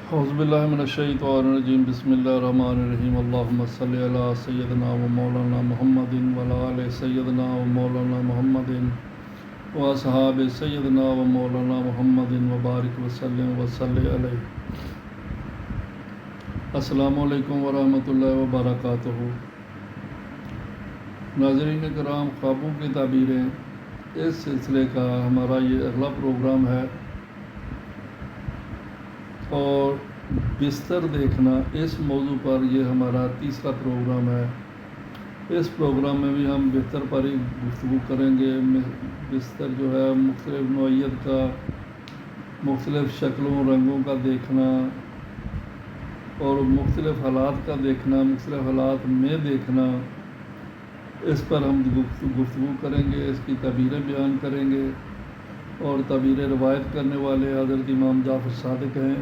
اعوذ باللہ من الشیطان الرجیم بسم اللہ الرحمن الرحیم اللہم صلی علی سیدنا و مولانا محمد وعلی آل سیدنا و مولانا محمد و اصحاب سیدنا و مولانا محمد وبارک وسلم وصلی علیہ۔ السلام علیکم ورحمۃ اللہ وبرکاتہ۔ ناظرین کرام، خوابوں کی تعبیریں، اس سلسلے کا ہمارا یہ اگلا پروگرام ہے، اور بستر دیکھنا اس موضوع پر یہ ہمارا تیسرا پروگرام ہے۔ اس پروگرام میں بھی ہم بستر پر ہی گفتگو کریں گے۔ بستر جو ہے مختلف نوعیت کا، مختلف شکلوں رنگوں کا دیکھنا اور مختلف حالات کا دیکھنا، مختلف حالات میں دیکھنا، اس پر ہم گفتگو کریں گے، اس کی تعبیریں بیان کریں گے۔ اور تعبیر روایت کرنے والے حضرت امام جعفر صادق ہیں،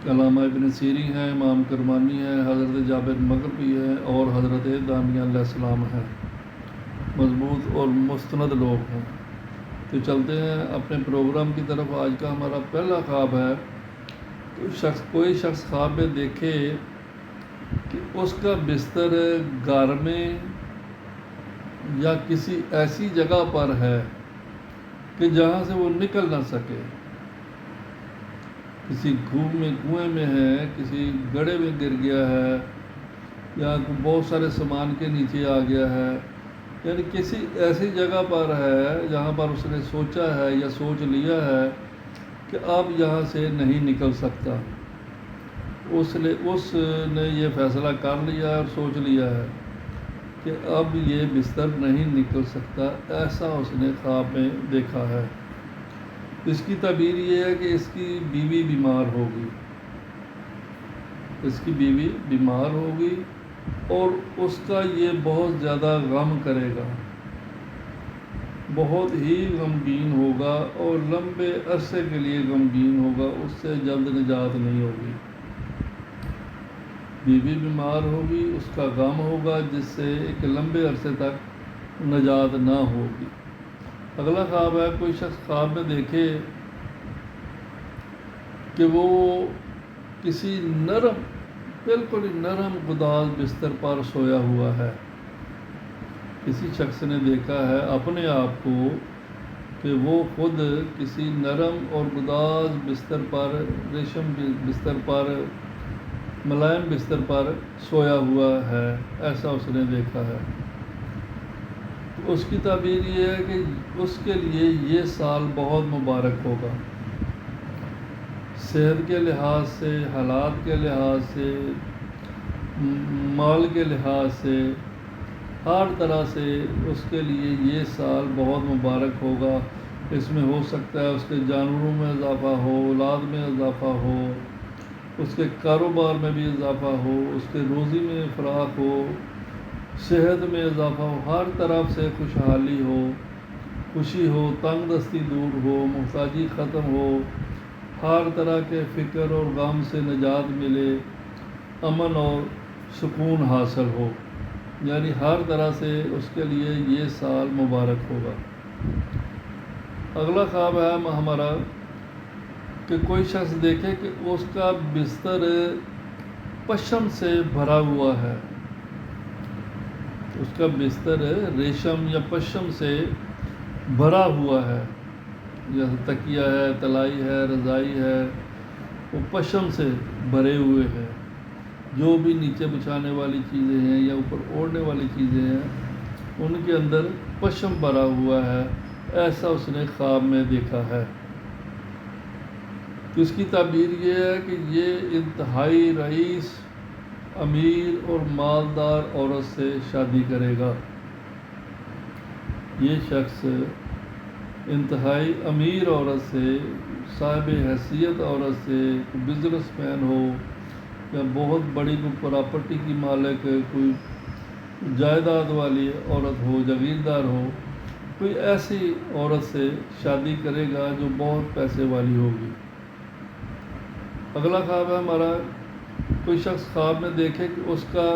علامہ ابن سیری ہیں، امام کرمانی ہیں، حضرت جابر مغربی ہیں اور حضرت دانیہ علیہ السلام ہیں۔ مضبوط اور مستند لوگ ہیں۔ تو چلتے ہیں اپنے پروگرام کی طرف۔ آج کا ہمارا پہلا خواب ہے کہ کوئی شخص خواب میں دیکھے کہ اس کا بستر گھر میں یا کسی ایسی جگہ پر ہے کہ جہاں سے وہ نکل نہ سکے، کسی کنویں میں ہے، کسی گڑھے میں گر گیا ہے، یا بہت سارے سامان کے نیچے آ گیا ہے، یعنی کسی ایسی جگہ پر ہے جہاں پر اس نے سوچا ہے یا سوچ لیا ہے کہ اب یہاں سے نہیں نکل سکتا۔ اس نے یہ فیصلہ کر لیا اور سوچ لیا ہے کہ اب یہ بستر نہیں نکل سکتا، ایسا اس نے خواب میں دیکھا ہے۔ اس کی تعبیر یہ ہے کہ اس کی بیوی بیمار ہوگی، اس کی بیوی بیمار ہوگی اور اس کا یہ بہت زیادہ غم کرے گا، بہت ہی غمگین ہوگا اور لمبے عرصے کے لیے غمگین ہوگا، اس سے جلد نجات نہیں ہوگی۔ بیوی بیمار ہوگی، اس کا غم ہوگا جس سے ایک لمبے عرصے تک نجات نہ ہوگی۔ اگلا خواب ہے، کوئی شخص خواب میں دیکھے کہ وہ کسی نرم، بالکل نرم گداز بستر پر سویا ہوا ہے۔ کسی شخص نے دیکھا ہے اپنے آپ کو کہ وہ خود کسی نرم اور گداز بستر پر، ریشم بستر پر، ملائم بستر پر سویا ہوا ہے، ایسا اس نے دیکھا ہے۔ اس کی تعبیر یہ ہے کہ اس کے لیے یہ سال بہت مبارک ہوگا، صحت کے لحاظ سے، حالات کے لحاظ سے، مال کے لحاظ سے، ہر طرح سے اس کے لیے یہ سال بہت مبارک ہوگا۔ اس میں ہو سکتا ہے اس کے جانوروں میں اضافہ ہو، اولاد میں اضافہ ہو، اس کے کاروبار میں بھی اضافہ ہو، اس کے روزی میں فراخ ہو، صحت میں اضافہ ہو، ہر طرف سے خوشحالی ہو، خوشی ہو، تنگ دستی دور ہو، محتاجی ختم ہو، ہر طرح کے فکر اور غم سے نجات ملے، امن اور سکون حاصل ہو، یعنی ہر طرح سے اس کے لیے یہ سال مبارک ہوگا۔ اگلا خواب ہے ہمارا کہ کوئی شخص دیکھے کہ اس کا بستر پشم سے بھرا ہوا ہے، اس کا بستر ریشم یا پشم سے بھرا ہوا ہے، جیسے تکیہ ہے، تلائی ہے، رضائی ہے، وہ پشم سے بھرے ہوئے ہیں۔ جو بھی نیچے بچھانے والی چیزیں ہیں یا اوپر اوڑھنے والی چیزیں ہیں ان کے اندر پشم بھرا ہوا ہے، ایسا اس نے خواب میں دیکھا ہے۔ تو اس کی تعبیر یہ ہے کہ یہ انتہائی رئیس، امیر اور مالدار عورت سے شادی کرے گا۔ یہ شخص انتہائی امیر عورت سے، صاحب حیثیت عورت سے، بزنس مین ہو یا بہت بڑی کوئی پراپرٹی کی مالک، کوئی جائیداد والی عورت ہو، جاگیردار ہو، کوئی ایسی عورت سے شادی کرے گا جو بہت پیسے والی ہوگی۔ اگلا خواب ہے ہمارا، کوئی شخص خواب میں دیکھے کہ اس کا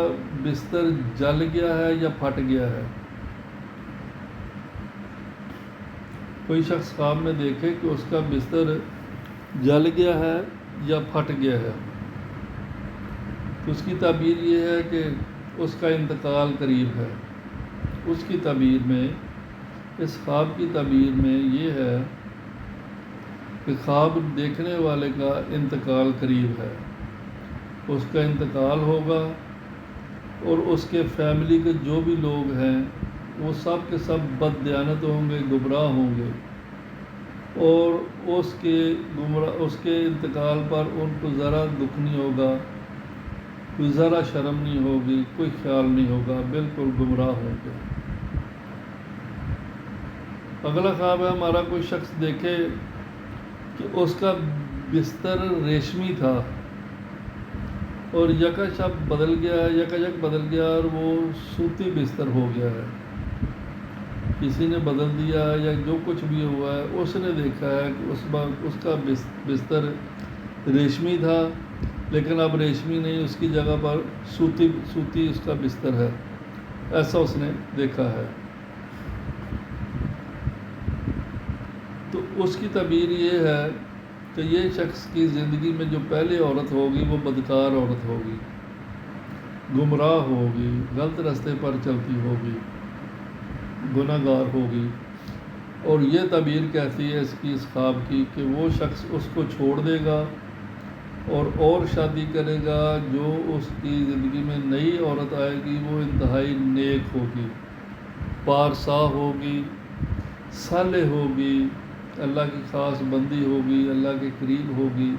بستر جل گیا ہے یا پھٹ گیا ہے۔ کوئی شخص خواب میں دیکھے کہ اس کا بستر جل گیا ہے یا پھٹ گیا ہے، تو اس کی تعبیر یہ ہے کہ اس کا انتقال قریب ہے۔ اس کی تعبیر میں، اس خواب کی تعبیر میں یہ ہے کہ خواب دیکھنے والے کا انتقال قریب ہے، اس کا انتقال ہوگا، اور اس کے فیملی کے جو بھی لوگ ہیں وہ سب کے سب بددیانت ہوں گے، گمراہ ہوں گے، اور اس کے انتقال پر ان کو ذرا دکھ نہیں ہوگا، کوئی ذرا شرم نہیں ہوگی، کوئی خیال نہیں ہوگا، بالکل گمراہ ہوں گے۔ اگلا خواب ہے ہمارا، کوئی شخص دیکھے کہ اس کا بستر ریشمی تھا اور یکا یک بدل گیا اور وہ سوتی بستر ہو گیا ہے، کسی نے بدل دیا یا جو کچھ بھی ہوا ہے، اس نے دیکھا ہے کہ اس کا بستر ریشمی تھا لیکن اب ریشمی نہیں، اس کی جگہ پر سوتی اس کا بستر ہے، ایسا اس نے دیکھا ہے۔ تو اس کی تعبیر یہ ہے کہ یہ شخص کی زندگی میں جو پہلے عورت ہوگی وہ بدکار عورت ہوگی، گمراہ ہوگی، غلط راستے پر چلتی ہوگی، گناہ گار ہوگی، اور یہ تعبیر کہتی ہے اس خواب کی کہ وہ شخص اس کو چھوڑ دے گا اور شادی کرے گا، جو اس کی زندگی میں نئی عورت آئے گی وہ انتہائی نیک ہوگی، پارسا ہوگی، صالح ہوگی، اللہ کی خاص بندی ہوگی، اللہ کے قریب ہوگی،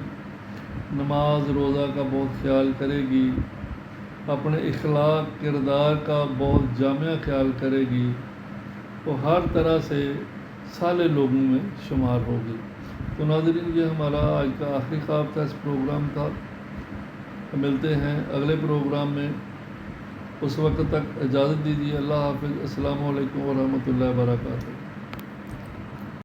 نماز روزہ کا بہت خیال کرے گی، اپنے اخلاق کردار کا بہت جامع خیال کرے گی، وہ ہر طرح سے صالح لوگوں میں شمار ہوگی۔ تو ناظرین، یہ ہمارا آج کا آخری خواب تھا، اس پروگرام کا۔ ملتے ہیں اگلے پروگرام میں، اس وقت تک اجازت دیجیے، اللہ حافظ، السلام علیکم ورحمۃ اللہ وبرکاتہ۔